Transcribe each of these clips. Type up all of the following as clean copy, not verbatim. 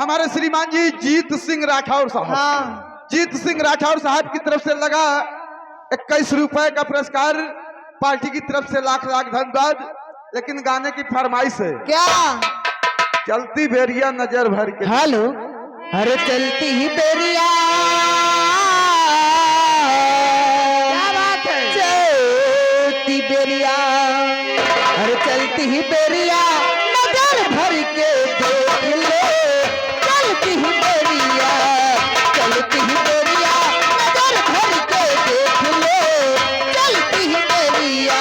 हमारे श्रीमान जी जीत सिंह राठौर साहब। हाँ। जीत सिंह राठौर साहब की तरफ से लगा 21 रुपए का पुरस्कार। पार्टी की तरफ से लाख लाख धन्यवाद। लेकिन गाने की फरमाइश है क्या? चलती बेरिया नजर भर के। हेलो। अरे चलती ही बेरिया, क्या बात है? चलती बेरिया, अरे चलती ही बेरिया नजर भर के देख ले। चलती ही बेरिया, चलती ही बेरिया नजर भर के देख ले। चलती ही बेरिया,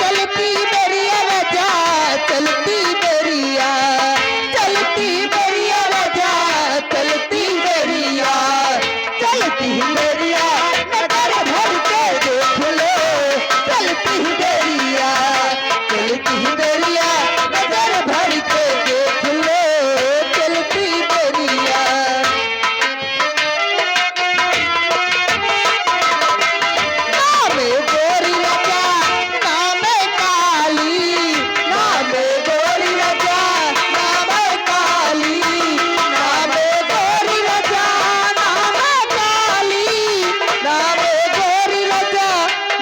चलती बेरिया राजा, चलती बेरिया, चलती बेरिया राजा, चलती बेरिया, चलती बेरिया नजर भर के देख लो। चलती बेरिया, चलती बेरिया नजर भर के देख लो। चलती बेरिया, नामे गोरी राजा, नामे काली, नामे गोरी राजा, नामे काली, नामे गोरी राजा, नामे काली, नामे गोरी राजा,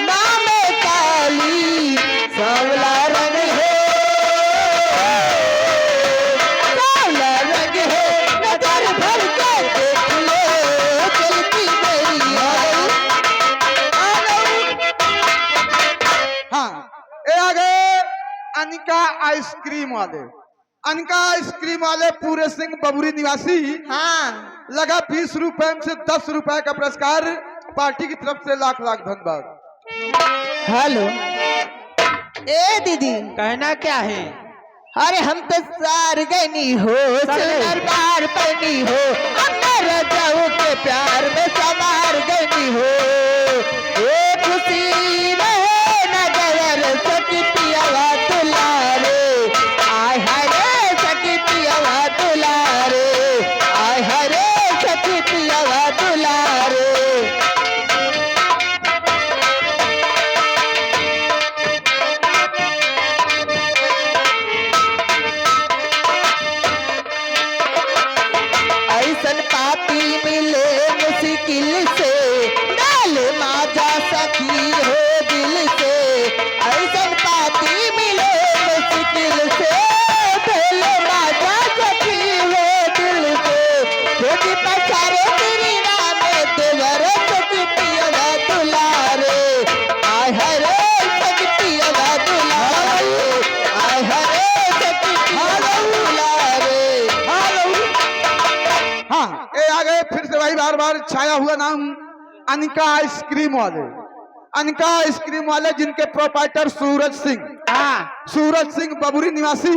नामे काली। सांवला रंग है, सांवला रंग है, नजर भर के देख लो। चलती बेरिया, हाँ, ये आ गए अनिका आइसक्रीम वाले। अनिका आइसक्रीम वाले पूरे सिंह बबुरी निवासी। हाँ। लगा 20 रुपए से 10 रुपए का पुरस्कार। पार्टी की तरफ से लाख लाख धन्यवाद। हेलो। ए दीदी, कहना क्या है? अरे हम तो सार गनी हो, सुनर बार पनी हो, अंदर जाओ के प्यार में समार गनी हो। ए खुशी रहे नगर सखी पियावा दुलारे, आय हरे सखी पियावा दुलारे, आय हरे सखी पियावा दुलारे। ऐसन पापी मिले मुश्किल से, डाल माजा सखी हो दिल से। ऐसन पापी मिले मुश्किल से, डाल माजा सखी हो दिल से। खोजी पसारे तेरी नाम देवर सखी पियवा दुलारे, आय हरे सखी पियवा दुलारे, आय हरे सखी पियवा दुलारे। हाँ, ये आ गए फिर से वही बार बार छाया हुआ नाम अनिका आइसक्रीम वाले। अनिका आइसक्रीम वाले जिनके प्रोपाइटर सूरज सिंह। हाँ। सूरज सिंह बबुरी निवासी।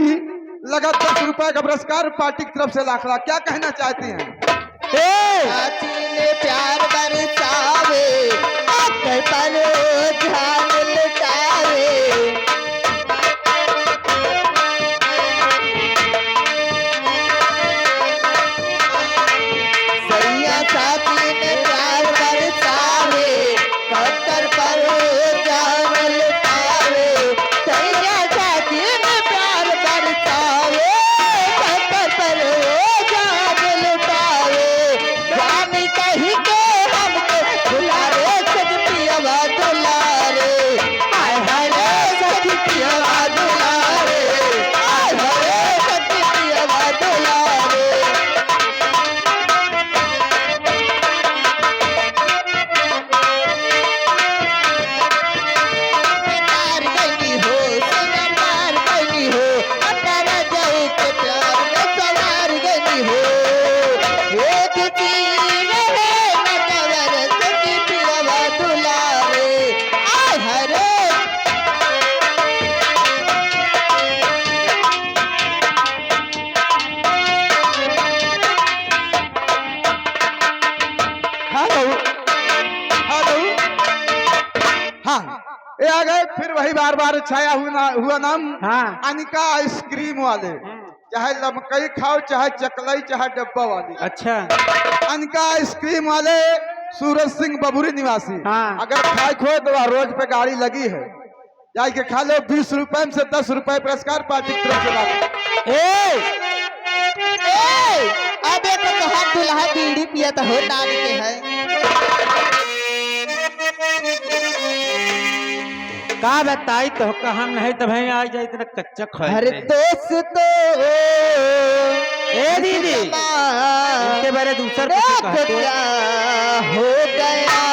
लगा 10 रुपए का पुरस्कार। पार्टी की तरफ से लाख लाख। क्या कहना चाहती हैं? ने प्यार बरसावे, आंखें पर ध्यान लुटावे। सैया साथी ने प्यार बरसावे, पत्थर पर जान लुटावे। सैया साथी ने प्यार बरसावे, पत्थर पर जान लुटावे। जान कहीं के हमको दुलारे सखी पियवा दुलारे, आय हरे सखी पियवा दुलारे, आय हरे सखी पियवा दुलारे। प्यार गई हो, सुनर बार गई हो, अंदर जाओ के प्यार में सवार गई हो। एक चीज रहे नगर सखी पियवा दुलारे, आय हरे। Hello hello. हाँ, ये आ गए फिर वही बार बार छाया हुआ नाम हाँ। अनिका आइसक्रीम वाले। चाहे लमकई खाओ, चाहे चकलई, चाहे डब्बा वाली। अच्छा। अनिका आइसक्रीम वाले सूरज सिंह बबुरी निवासी। हाँ। अगर खाए खो तो वह रोज पे गाड़ी लगी है। जाए के खा लो। 20 रुपए में से 10 रुपए पुरस्कार पार्टी की तरफ से बात। अबे तो तोहार दुल्हा बीड़ी पियत हो नाम के है। का बताई तो हम नहीं तो भाई आ जाए इतना कच्चा खाए। अरे दोस्तों ए दीदी इनके बारे दूसरा कुछ कहते क्या हो गया